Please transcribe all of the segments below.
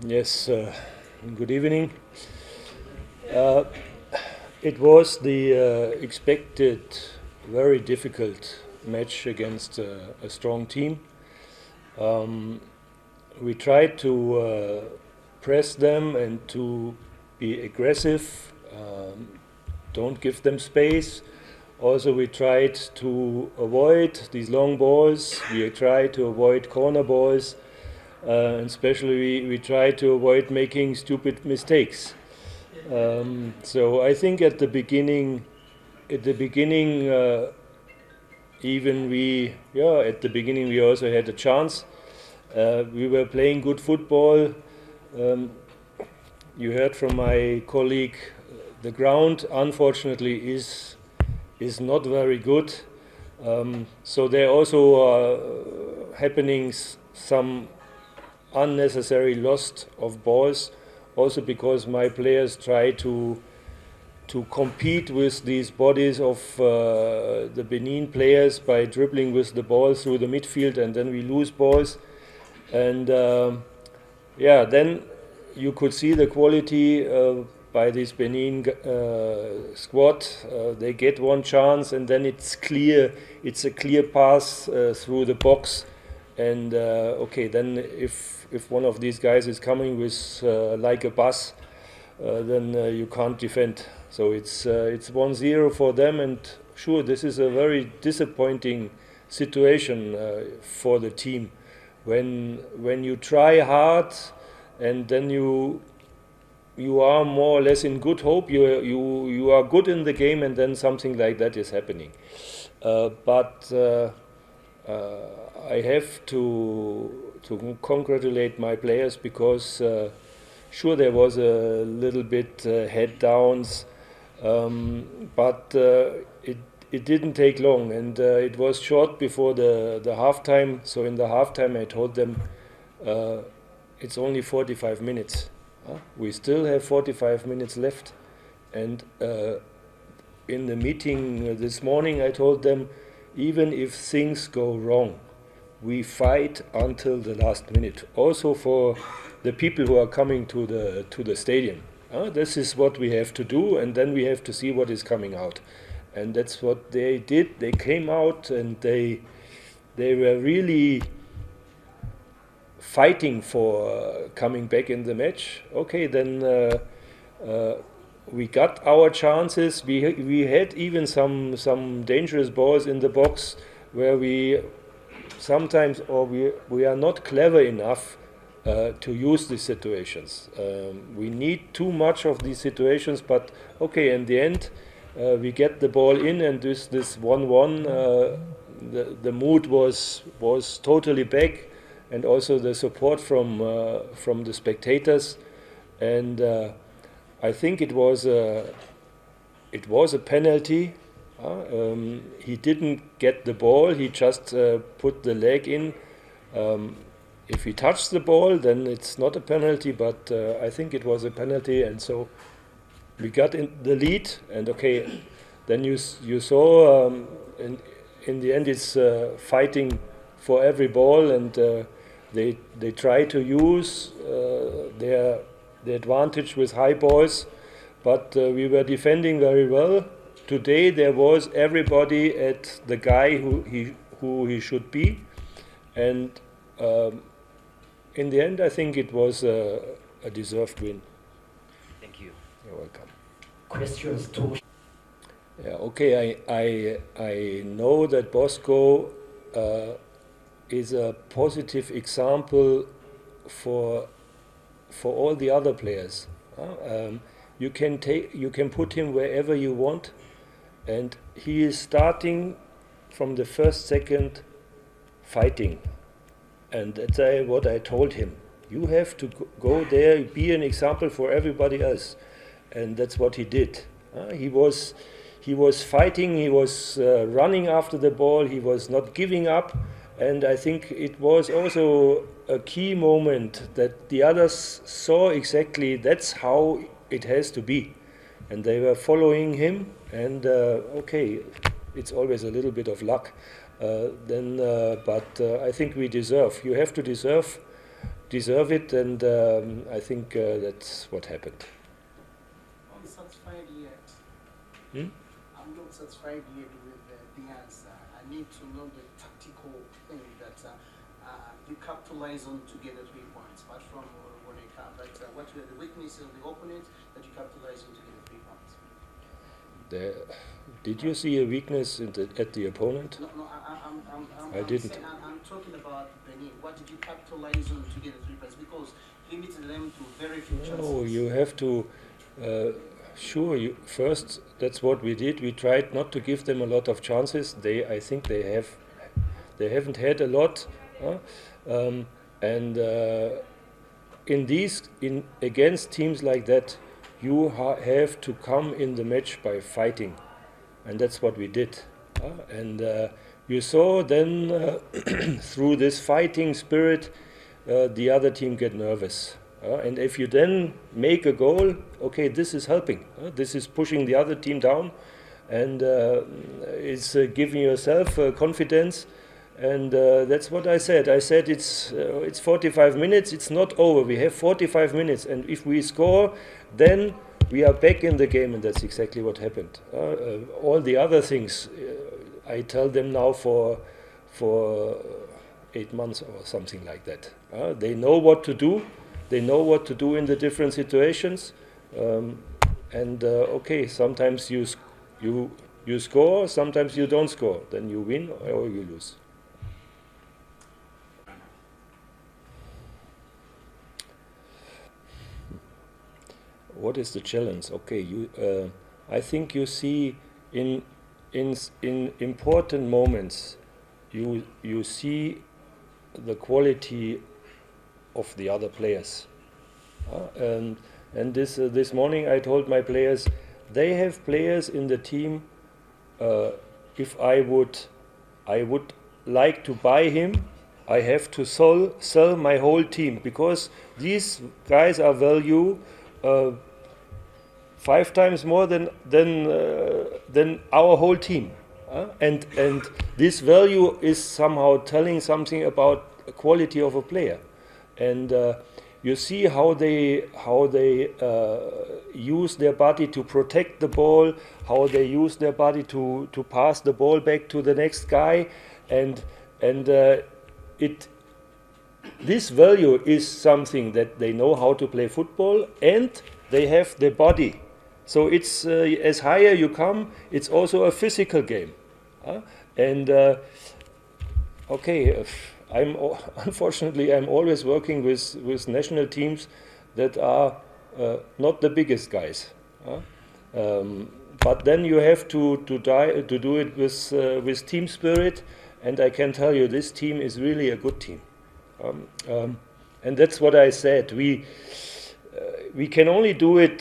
Yes, good evening. It was the expected very difficult match against a strong team. We tried to press them and to be aggressive, don't give them space. Also, we tried to avoid these long balls. We tried to avoid corner balls. And especially we try to avoid making stupid mistakes. So I think at the beginning, even at the beginning we also had a chance. We were playing good football. You heard from my colleague, the ground unfortunately is not very good. So there also are happening some unnecessary loss of balls, also because my players try to compete with these bodies of the Benin players by dribbling with the ball through the midfield, and then we lose balls. And then you could see the quality by this Benin squad. They get one chance, and then it's a clear pass through the box. And then if one of these guys is coming with like a bus, then you can't defend. So it's 1-0 for them, and sure, this is a very disappointing situation for the team. When you try hard, and then you are more or less in good hope, you are good in the game, and then something like that is happening. But I have to congratulate my players, because sure, there was a little bit head downs, but it didn't take long, and it was short before the halftime. So in the halftime I told them it's only 45 minutes. We still have 45 minutes left, and in the meeting this morning I told them, even if things go wrong, we fight until the last minute. Also for the people who are coming to the stadium. This is what we have to do, and then we have to see what is coming out. And that's what they did. They came out, and they were really fighting for coming back in the match. Okay, then we got our chances. We had even some dangerous balls in the box where we sometimes, or we are not clever enough to use these situations. We need too much of these situations, but okay, in the end we get the ball in, and this 1-1, the mood was totally back, and also the support from the spectators. And I think it was a penalty. He didn't get the ball, he just put the leg in. If he touched the ball, then it's not a penalty, but I think it was a penalty, and so we got in the lead. And okay, then you saw in the end it's fighting for every ball, and they try to use their advantage with high balls, but we were defending very well. Today there was everybody at the guy who he should be, and in the end I think it was a deserved win. Thank you. You're welcome. Questions to... Yeah, okay, I know that Bosco is a positive example for all the other players. You can put him wherever you want, and he is starting from the first second fighting. And that's what I told him. You have to go there, be an example for everybody else. And that's what he did. He was fighting, he was running after the ball, he was not giving up. And I think it was also a key moment that the others saw exactly that's how it has to be. And they were following him, and okay, it's always a little bit of luck. But I think we deserve. You have to deserve deserve it, and I think that's what happened. I'm satisfied yet. Hmm? I'm not satisfied yet with the answer. I need to know the tactical thing that you capitalize on to get the 3 points. Apart from when it comes, what were the weaknesses of the opponent that you capitalize on to get the 3 points? Did you see a weakness at the opponent? No, I didn't. I'm talking about Benin. What did you capitalize on to get the 3 points? Because limited them to very few chances. No, you have to. First, that's what we did. We tried not to give them a lot of chances. I think they haven't had a lot, and against teams like that, you have to come in the match by fighting, and that's what we did. And you saw then through this fighting spirit, the other team get nervous. And if you then make a goal, okay, this is helping. This is pushing the other team down, and it's giving yourself confidence. And that's what I said. I said it's 45 minutes. It's not over. We have 45 minutes, and if we score, then we are back in the game, and that's exactly what happened. All the other things, I tell them now for 8 months or something like that. They know what to do. They know what to do in the different situations, and okay, sometimes you score, sometimes you don't score. Then you win or you lose. What is the challenge? Okay, I think you see in important moments, you see the quality of the other players. And this morning I told my players, they have players in the team. If I would like to buy him, I have to sell my whole team, because these guys are value 5 times more than our whole team. And this value is somehow telling something about the quality of a player. And you see how they use their body to protect the ball, how they use their body to pass the ball back to the next guy, and this value is something that they know how to play football, and they have the body. So it's as higher you come, it's also a physical game. And okay. Unfortunately, I'm always working with national teams that are not the biggest guys. But then you have to do it with team spirit, and I can tell you this team is really a good team. And that's what I said. We can only do it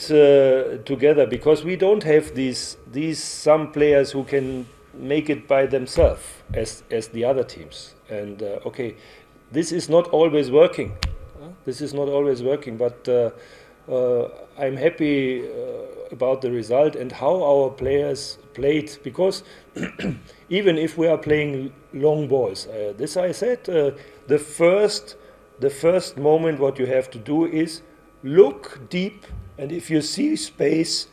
together, because we don't have these some players who can make it by themselves as the other teams. And okay, this is not always working. This is not always working, but I'm happy about the result and how our players played, because even if we are playing long balls, this I said, the first moment what you have to do is look deep, and if you see space,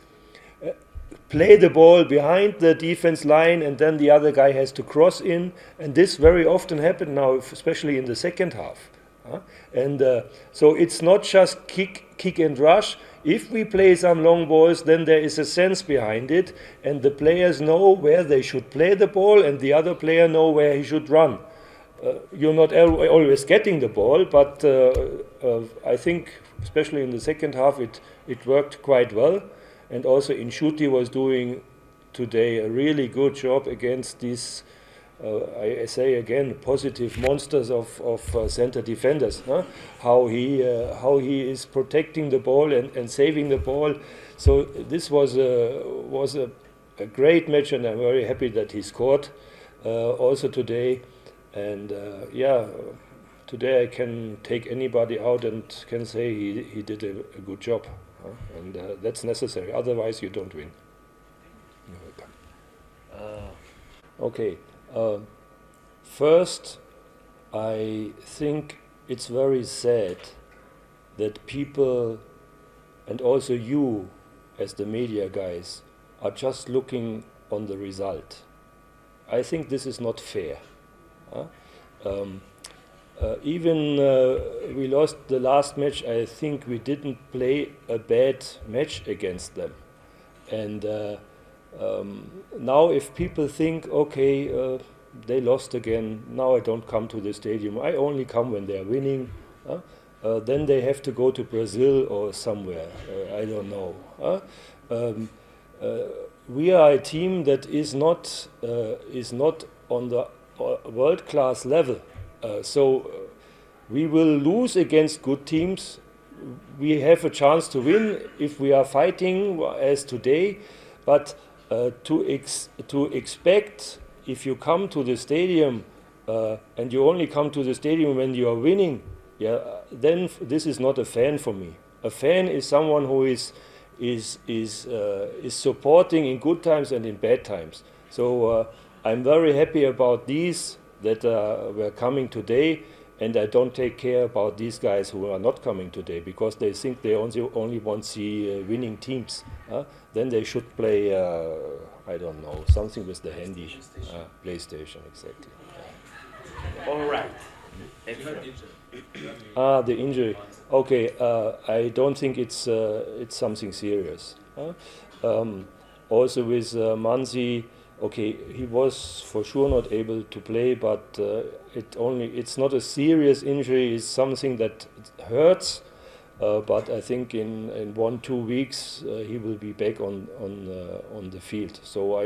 play the ball behind the defense line, and then the other guy has to cross in. And this very often happens now, especially in the second half. And so it's not just kick and rush. If we play some long balls, then there is a sense behind it, and the players know where they should play the ball, and the other player know where he should run. You're not always getting the ball, but I think, especially in the second half, it worked quite well. And also Inshuti was doing today a really good job against these, I say again, positive monsters of center defenders. How he is protecting the ball and saving the ball. So this was a great match, and I'm very happy that he scored also today. And today I can take anybody out and can say he did a good job. And that's necessary. Otherwise, you don't win. You're welcome. Okay. First, I think it's very sad that people, and also you as the media guys, are just looking on the result. I think this is not fair. Even we lost the last match, I think we didn't play a bad match against them. And now if people think, okay, they lost again, now I don't come to the stadium, I only come when they're winning, then they have to go to Brazil or somewhere, I don't know. We are a team that is not on the world-class level. So we will lose against good teams. We have a chance to win if we are fighting as today. But to expect, if you come to the stadium and you only come to the stadium when you are winning, then this is not a fan for me. A fan is someone who is supporting in good times and in bad times. So I'm very happy about these that were coming today, and I don't take care about these guys who are not coming today because they think they only want to see winning teams. Then they should play, I don't know, something with the handy PlayStation, exactly. All right. The injury. Okay, I don't think it's something serious. Also with Manzi, okay, he was for sure not able to play, but it's not a serious injury. It's something that hurts, but I think in 1-2 weeks he will be back on the field. So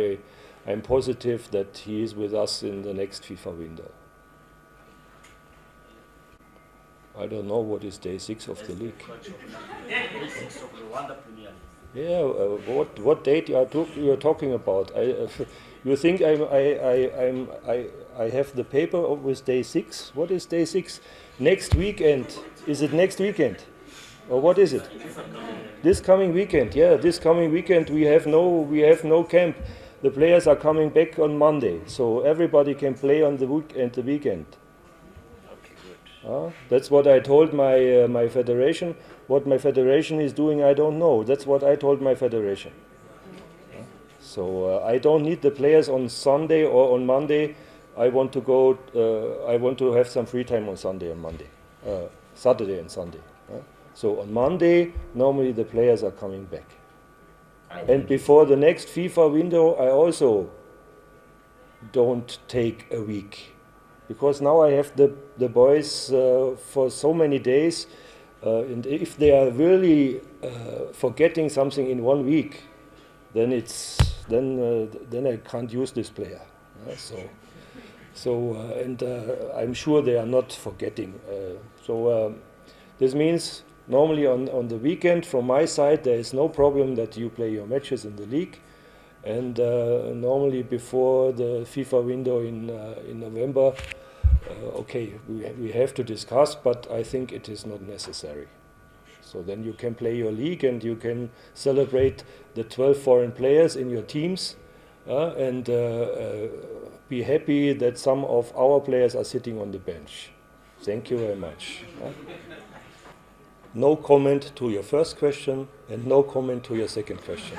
I'm positive that he is with us in the next FIFA window. I don't know what is day 6 of the league. Yeah, what date you are talking about? You think I have the paper with day 6? What is day 6? Next weekend? Is it next weekend, or what is it? This coming weekend? Yeah, this coming weekend we have no camp. The players are coming back on Monday, so everybody can play on the weekend. That's what I told my federation. What my federation is doing, I don't know. That's what I told my federation. So I don't need the players on Sunday or on Monday. I want to go. I want to have some free time on Sunday and Monday, Saturday and Sunday. So on Monday, normally the players are coming back. And before the next FIFA window, I also don't take a week. Because now I have the boys for so many days, and if they are really forgetting something in 1 week, then I can't use this player. And I'm sure they are not forgetting. This means normally on the weekend, from my side, there is no problem that you play your matches in the league. And normally before the FIFA window in November, okay, we have to discuss, but I think it is not necessary. So then you can play your league and you can celebrate the 12 foreign players in your teams and be happy that some of our players are sitting on the bench. Thank you very much. No comment to your first question and no comment to your second question.